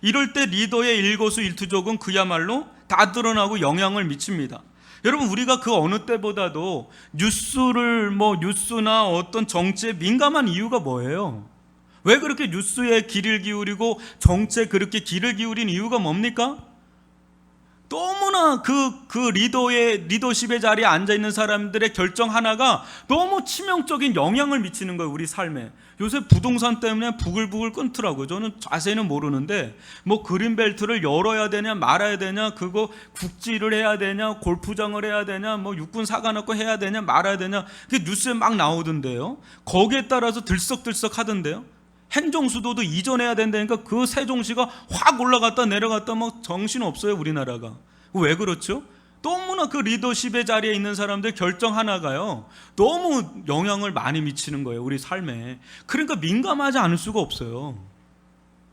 이럴 때 리더의 일거수일투족은 그야말로 다 드러나고 영향을 미칩니다. 여러분, 우리가 그 어느 때보다도 뉴스나 어떤 정치에 민감한 이유가 뭐예요? 왜 그렇게 뉴스에 귀를 기울이고 정치에 그렇게 귀를 기울인 이유가 뭡니까? 너무나 그 리더십의 자리에 앉아있는 사람들의 결정 하나가 너무 치명적인 영향을 미치는 거예요, 우리 삶에. 요새 부동산 때문에 부글부글 끓더라고요. 저는 자세히는 모르는데 뭐 그린벨트를 열어야 되냐 말아야 되냐, 그거 국지를 해야 되냐, 골프장을 해야 되냐, 뭐 육군 사관학교 해야 되냐 말아야 되냐, 그게 뉴스에 막 나오던데요. 거기에 따라서 들썩들썩 하던데요. 행정수도도 이전해야 된다니까 그 세종시가 확 올라갔다 내려갔다 막 정신없어요, 우리나라가. 왜 그렇죠? 너무나 그 리더십의 자리에 있는 사람들 결정 하나가요 너무 영향을 많이 미치는 거예요, 우리 삶에. 그러니까 민감하지 않을 수가 없어요.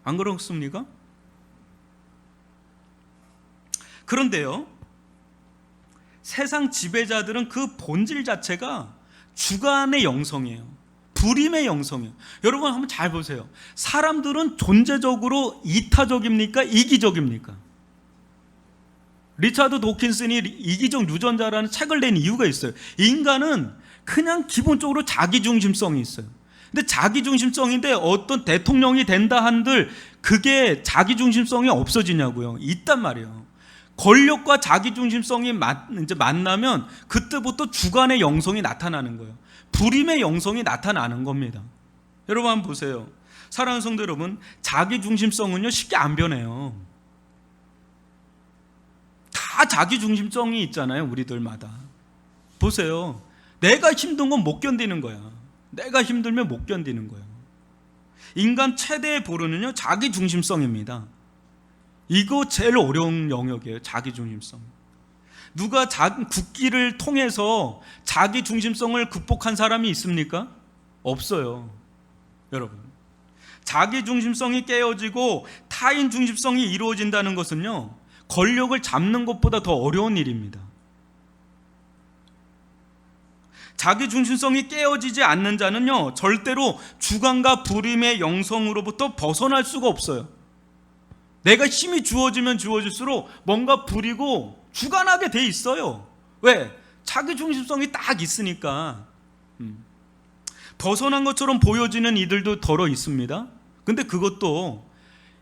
안 그렇습니까? 그런데요, 세상 지배자들은 그 본질 자체가 주관의 영성이에요. 불임의 영성이에요. 여러분 한번 잘 보세요. 사람들은 존재적으로 이타적입니까? 이기적입니까? 리차드 도킨슨이 이기적 유전자라는 책을 낸 이유가 있어요. 인간은 그냥 기본적으로 자기중심성이 있어요. 근데 자기중심성인데 어떤 대통령이 된다 한들 그게 자기중심성이 없어지냐고요. 있단 말이에요. 권력과 자기중심성이 이제 만나면 그때부터 주관의 영성이 나타나는 거예요. 불임의 영성이 나타나는 겁니다. 여러분 한번 보세요. 사랑하는 성도 여러분, 자기중심성은요 쉽게 안 변해요. 다 자기중심성이 있잖아요, 우리들마다. 보세요. 내가 힘든 건 못 견디는 거야. 내가 힘들면 못 견디는 거예요. 인간 최대의 보루는요 자기중심성입니다. 이거 제일 어려운 영역이에요, 자기중심성. 누가 국기를 통해서 자기 중심성을 극복한 사람이 있습니까? 없어요, 여러분. 자기 중심성이 깨어지고 타인 중심성이 이루어진다는 것은요 권력을 잡는 것보다 더 어려운 일입니다. 자기 중심성이 깨어지지 않는 자는요 절대로 주관과 불임의 영성으로부터 벗어날 수가 없어요. 내가 힘이 주어지면 주어질수록 뭔가 부리고 주관하게 돼 있어요. 왜? 자기 중심성이 딱 있으니까. 벗어난 것처럼 보여지는 이들도 더러 있습니다. 근데 그것도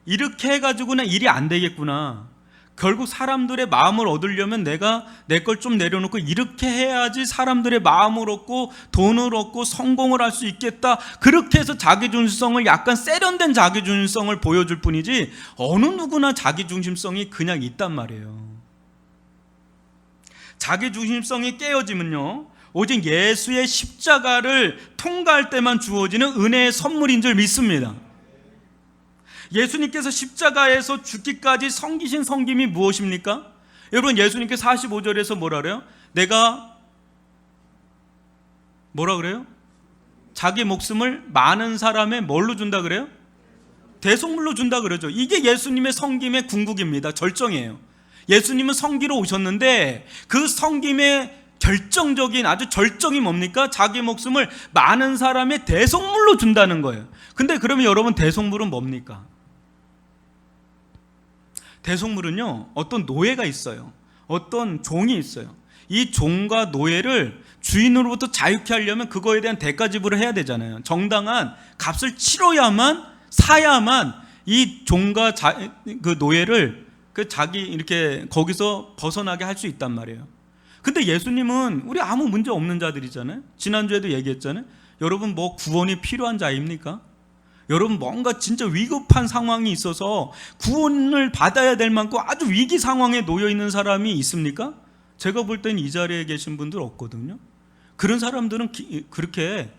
이렇게 해가지고는 일이 안 되겠구나. 결국 사람들의 마음을 얻으려면 내가 내 걸 좀 내려놓고 이렇게 해야지 사람들의 마음을 얻고 돈을 얻고 성공을 할 수 있겠다. 그렇게 해서 자기중심성을, 약간 세련된 자기중심성을 보여줄 뿐이지 어느 누구나 자기중심성이 그냥 있단 말이에요. 자기중심성이 깨어지면요 오직 예수의 십자가를 통과할 때만 주어지는 은혜의 선물인 줄 믿습니다. 예수님께서 십자가에서 죽기까지 섬기신 섬김이 무엇입니까? 여러분, 예수님께서 45절에서 뭐라 그래요? 내가 뭐라 그래요? 자기 목숨을 많은 사람의 뭘로 준다 그래요? 대속물로 준다 그러죠. 이게 예수님의 섬김의 궁극입니다. 절정이에요. 예수님은 섬기러 오셨는데 그 섬김의 결정적인 아주 절정이 뭡니까? 자기 목숨을 많은 사람의 대속물로 준다는 거예요. 근데 그러면 여러분, 대속물은 뭡니까? 대속물은요, 어떤 노예가 있어요. 어떤 종이 있어요. 이 종과 노예를 주인으로부터 자유케 하려면 그거에 대한 대가 지불을 해야 되잖아요. 정당한 값을 치러야만, 사야만 이 종과 그 노예를 자기 이렇게 거기서 벗어나게 할 수 있단 말이에요. 근데 예수님은 우리 아무 문제 없는 자들이잖아요. 지난주에도 얘기했잖아요. 여러분, 뭐 구원이 필요한 자입니까? 여러분, 뭔가 진짜 위급한 상황이 있어서 구원을 받아야 될 만큼 아주 위기 상황에 놓여 있는 사람이 있습니까? 제가 볼 땐 이 자리에 계신 분들 없거든요. 그런 사람들은 그렇게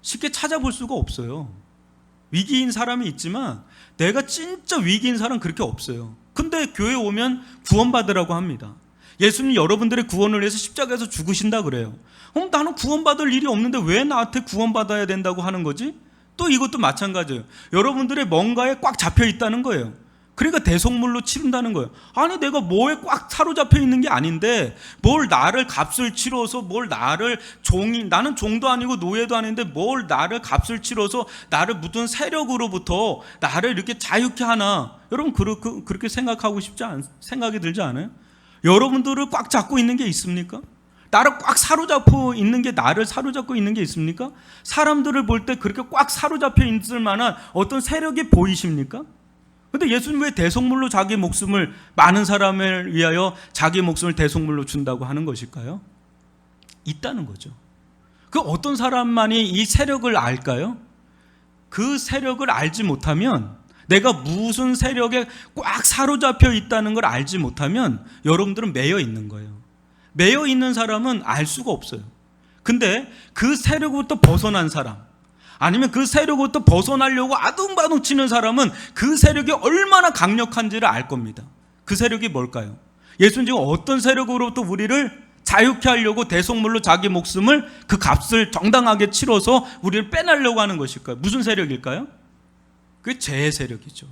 쉽게 찾아볼 수가 없어요. 위기인 사람이 있지만 내가 진짜 위기인 사람 그렇게 없어요. 근데 교회 오면 구원받으라고 합니다. 예수님 여러분들의 구원을 위해서 십자가에서 죽으신다 그래요. 나는 구원받을 일이 없는데 왜 나한테 구원받아야 된다고 하는 거지? 또 이것도 마찬가지예요. 여러분들의 뭔가에 꽉 잡혀 있다는 거예요. 그러니까 대속물로 치른다는 거예요. 아니, 내가 뭐에 꽉 사로잡혀 있는 게 아닌데 뭘 나를 값을 치러서 뭘 나를 나는 종도 아니고 노예도 아닌데 뭘 나를 값을 치러서 나를 무슨 세력으로부터 나를 이렇게 자유케 하나. 여러분, 그렇게 생각이 들지 않아요? 여러분들을 꽉 잡고 있는 게 있습니까? 나를 꽉 사로잡고 있는 게, 나를 사로잡고 있는 게 있습니까? 사람들을 볼 때 그렇게 꽉 사로잡혀 있을 만한 어떤 세력이 보이십니까? 근데 예수님 왜 대속물로 자기 목숨을, 많은 사람을 위하여 자기 목숨을 대속물로 준다고 하는 것일까요? 있다는 거죠. 그 어떤 사람만이 이 세력을 알까요? 그 세력을 알지 못하면, 내가 무슨 세력에 꽉 사로잡혀 있다는 걸 알지 못하면 여러분들은 매여 있는 거예요. 매여 있는 사람은 알 수가 없어요. 근데 그 세력부터 벗어난 사람, 아니면 그 세력부터 벗어나려고 아둥바둥 치는 사람은 그 세력이 얼마나 강력한지를 알 겁니다. 그 세력이 뭘까요? 예수님 지금 어떤 세력으로부터 우리를 자유케 하려고 대속물로 자기 목숨을, 그 값을 정당하게 치러서 우리를 빼내려고 하는 것일까요? 무슨 세력일까요? 그게 죄의 세력이죠.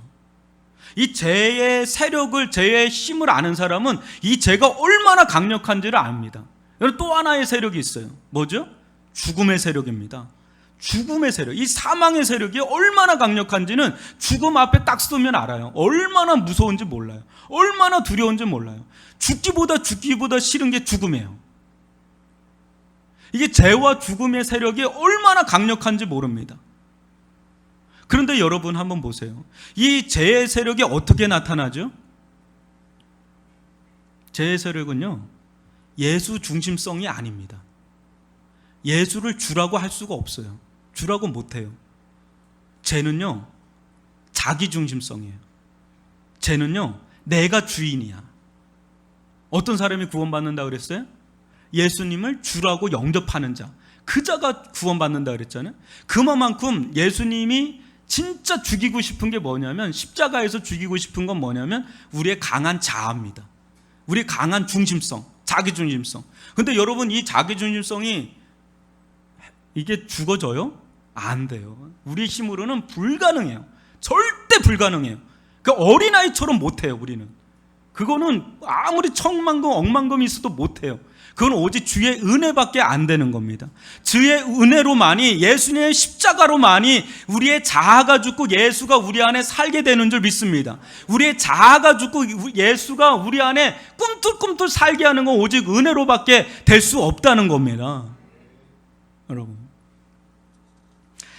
이 죄의 세력을, 죄의 힘을 아는 사람은 이 죄가 얼마나 강력한지를 압니다. 여러분, 또 하나의 세력이 있어요. 뭐죠? 죽음의 세력입니다. 죽음의 세력, 이 사망의 세력이 얼마나 강력한지는 죽음 앞에 딱 서면 알아요. 얼마나 무서운지 몰라요. 얼마나 두려운지 몰라요. 죽기보다 싫은 게 죽음이에요. 이게 죄와 죽음의 세력이 얼마나 강력한지 모릅니다. 그런데 여러분 한번 보세요. 이 죄의 세력이 어떻게 나타나죠? 죄의 세력은요, 예수 중심성이 아닙니다. 예수를 주라고 할 수가 없어요. 주라고 못해요. 죄는요, 자기 중심성이에요. 죄는요, 내가 주인이야. 어떤 사람이 구원받는다 그랬어요? 예수님을 주라고 영접하는 자, 그 자가 구원받는다 그랬잖아요. 그만큼 예수님이 진짜 죽이고 싶은 게 뭐냐면, 십자가에서 죽이고 싶은 건 뭐냐면 우리의 강한 자아입니다. 우리의 강한 중심성, 자기 중심성. 근데 여러분, 이 자기 중심성이 이게 죽어져요? 안 돼요. 우리 힘으로는 불가능해요. 절대 불가능해요. 그 어린아이처럼 못해요. 우리는 그거는 아무리 천만금 억만금이 있어도 못해요. 그건 오직 주의 은혜밖에 안 되는 겁니다. 주의 은혜로만이, 예수님의 십자가로만이 우리의 자아가 죽고 예수가 우리 안에 살게 되는 줄 믿습니다. 우리의 자아가 죽고 예수가 우리 안에 꿈틀꿈틀 살게 하는 건 오직 은혜로밖에 될 수 없다는 겁니다. 여러분,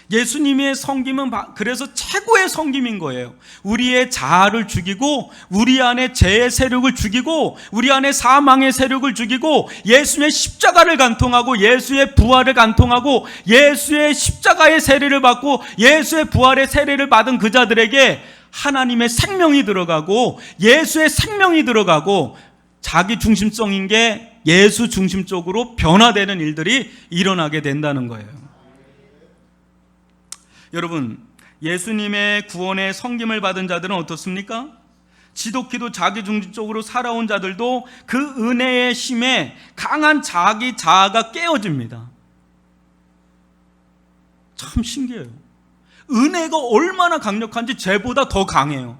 예수님의 섬김은 그래서 최고의 섬김인 거예요. 우리의 자아를 죽이고, 우리 안에 죄의 세력을 죽이고, 우리 안에 사망의 세력을 죽이고, 예수의 십자가를 간통하고, 예수의 부활을 간통하고, 예수의 십자가의 세례를 받고, 예수의 부활의 세례를 받은 그 자들에게 하나님의 생명이 들어가고, 예수의 생명이 들어가고, 자기 중심성인 게 예수 중심적으로 변화되는 일들이 일어나게 된다는 거예요. 여러분, 예수님의 구원의 섬김을 받은 자들은 어떻습니까? 지독히도 자기 중심적으로 살아온 자들도 그 은혜의 힘에 강한 자기 자아가 깨어집니다. 참 신기해요. 은혜가 얼마나 강력한지 죄보다 더 강해요.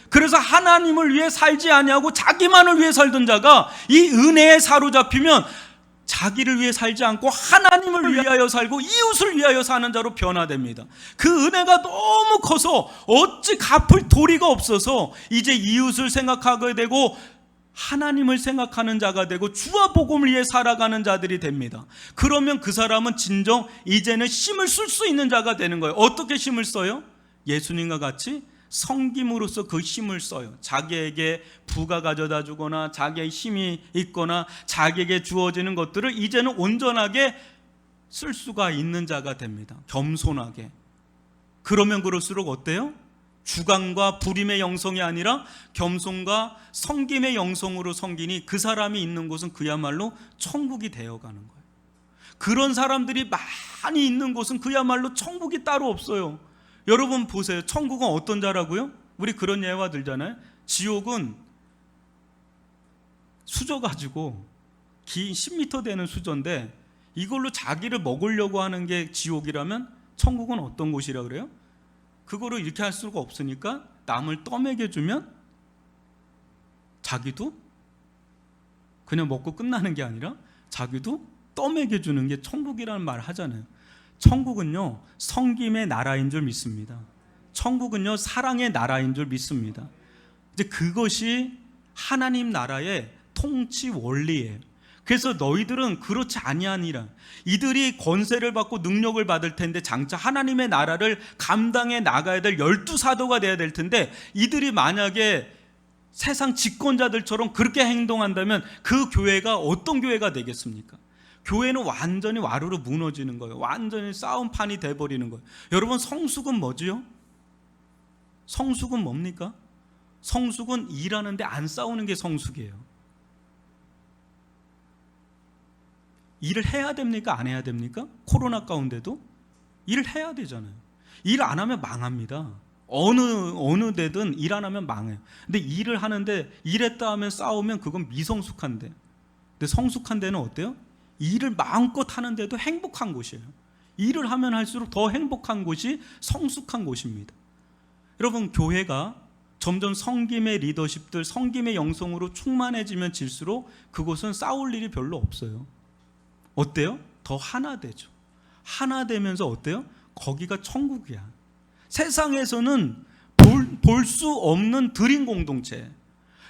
그래서 하나님을 위해 살지 아니하고 자기만을 위해 살던 자가 이 은혜에 사로잡히면 자기를 위해 살지 않고 하나님을 위하여 살고 이웃을 위하여 사는 자로 변화됩니다. 그 은혜가 너무 커서 어찌 갚을 도리가 없어서 이제 이웃을 생각하게 되고 하나님을 생각하는 자가 되고 주와 복음을 위해 살아가는 자들이 됩니다. 그러면 그 사람은 진정 이제는 힘을 쓸 수 있는 자가 되는 거예요. 어떻게 힘을 써요? 예수님과 같이 섬김으로써 그 힘을 써요. 자기에게 부가 가져다 주거나 자기의 힘이 있거나 자기에게 주어지는 것들을 이제는 온전하게 쓸 수가 있는 자가 됩니다. 겸손하게. 그러면 그럴수록 어때요? 주관과 부림의 영성이 아니라 겸손과 섬김의 영성으로 섬기니 그 사람이 있는 곳은 그야말로 천국이 되어가는 거예요. 그런 사람들이 많이 있는 곳은 그야말로 천국이 따로 없어요. 여러분 보세요. 천국은 어떤 자라고요? 우리 그런 예화 들잖아요. 지옥은 수저가지고 긴 10m 되는 수저인데 이걸로 자기를 먹으려고 하는 게 지옥이라면 천국은 어떤 곳이라 그래요? 그거를 이렇게 할 수가 없으니까 남을 떠먹여주면 자기도 그냥 먹고 끝나는 게 아니라 자기도 떠먹여주는 게 천국이라는 말을 하잖아요. 천국은요 섬김의 나라인 줄 믿습니다. 천국은요 사랑의 나라인 줄 믿습니다. 이제 그것이 하나님 나라의 통치 원리예요. 그래서 너희들은 그렇지 아니하니라. 이들이 권세를 받고 능력을 받을 텐데 장차 하나님의 나라를 감당해 나가야 될 12사도가 돼야 될 텐데 이들이 만약에 세상 집권자들처럼 그렇게 행동한다면 그 교회가 어떤 교회가 되겠습니까? 교회는 완전히 와르르 무너지는 거예요. 완전히 싸움판이 돼버리는 거예요. 여러분 성숙은 뭐지요? 성숙은 뭡니까? 성숙은 일하는데 안 싸우는 게 성숙이에요. 일을 해야 됩니까? 안 해야 됩니까? 코로나 가운데도 일을 해야 되잖아요. 일 안 하면 망합니다. 어느 데든 일 안 하면 망해요. 근데 일을 하는데 일했다 하면 싸우면 그건 미성숙한데, 근데 성숙한 데는 어때요? 일을 마음껏 하는데도 행복한 곳이에요. 일을 하면 할수록 더 행복한 곳이 성숙한 곳입니다. 여러분 교회가 점점 섬김의 리더십들, 섬김의 영성으로 충만해지면 질수록 그곳은 싸울 일이 별로 없어요. 어때요? 더 하나 되죠. 하나 되면서 어때요? 거기가 천국이야. 세상에서는 볼 수 없는 드림 공동체.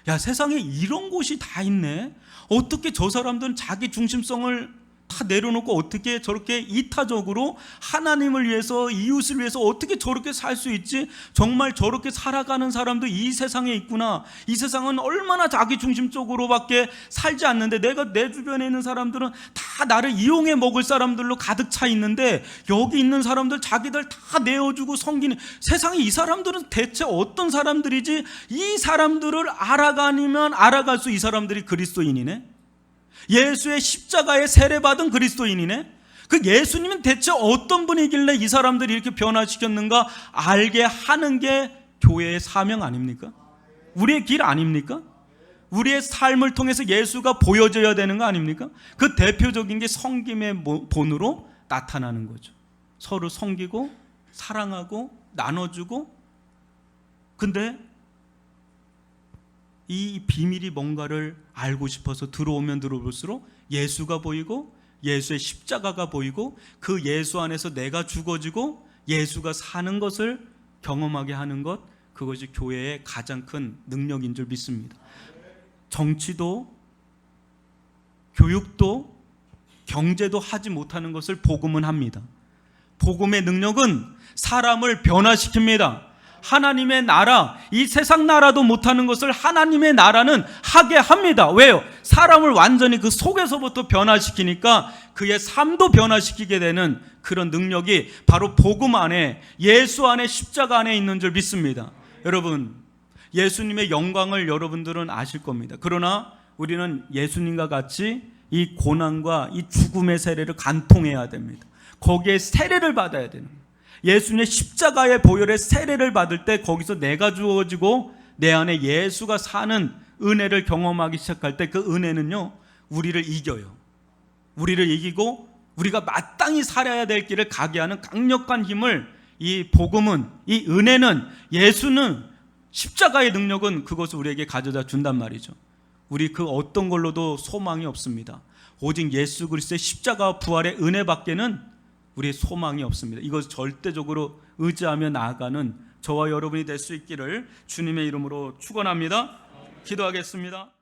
야, 세상에 이런 곳이 다 있네. 어떻게 저 사람들은 자기 중심성을 다 내려놓고 어떻게 저렇게 이타적으로 하나님을 위해서 이웃을 위해서 어떻게 저렇게 살 수 있지? 정말 저렇게 살아가는 사람도 이 세상에 있구나. 이 세상은 얼마나 자기 중심적으로밖에 살지 않는데 내가 내 주변에 있는 사람들은 다 나를 이용해 먹을 사람들로 가득 차 있는데 여기 있는 사람들 자기들 다 내어주고 섬기는 세상에 이 사람들은 대체 어떤 사람들이지? 이 사람들을 알아가면 알아갈수록 이 사람들이 그리스도인이네. 예수의 십자가에 세례받은 그리스도인이네. 그 예수님은 대체 어떤 분이길래 이 사람들이 이렇게 변화시켰는가 알게 하는 게 교회의 사명 아닙니까? 우리의 길 아닙니까? 우리의 삶을 통해서 예수가 보여져야 되는 거 아닙니까? 그 대표적인 게 섬김의 본으로 나타나는 거죠. 서로 섬기고 사랑하고 나눠주고. 근데 이 비밀이 뭔가를 알고 싶어서 들어오면 들어볼수록 예수가 보이고 예수의 십자가가 보이고 그 예수 안에서 내가 죽어지고 예수가 사는 것을 경험하게 하는 것, 그것이 교회의 가장 큰 능력인 줄 믿습니다. 정치도 교육도 경제도 하지 못하는 것을 복음은 합니다. 복음의 능력은 사람을 변화시킵니다. 하나님의 나라, 이 세상 나라도 못하는 것을 하나님의 나라는 하게 합니다. 왜요? 사람을 완전히 그 속에서부터 변화시키니까 그의 삶도 변화시키게 되는 그런 능력이 바로 복음 안에, 예수 안에, 십자가 안에 있는 줄 믿습니다. 여러분, 예수님의 영광을 여러분들은 아실 겁니다. 그러나 우리는 예수님과 같이 이 고난과 이 죽음의 세례를 간통해야 됩니다. 거기에 세례를 받아야 되는 거예요. 예수님의 십자가의 보혈의 세례를 받을 때 거기서 내가 주어지고 내 안에 예수가 사는 은혜를 경험하기 시작할 때 그 은혜는요 우리를 이겨요. 우리를 이기고 우리가 마땅히 살아야 될 길을 가게 하는 강력한 힘을 이 복음은, 이 은혜는, 예수는, 십자가의 능력은 그것을 우리에게 가져다 준단 말이죠. 우리 그 어떤 걸로도 소망이 없습니다. 오직 예수 그리스도의 십자가 부활의 은혜밖에는 우리의 소망이 없습니다. 이것을 절대적으로 의지하며 나아가는 저와 여러분이 될 수 있기를 주님의 이름으로 축원합니다. 기도하겠습니다.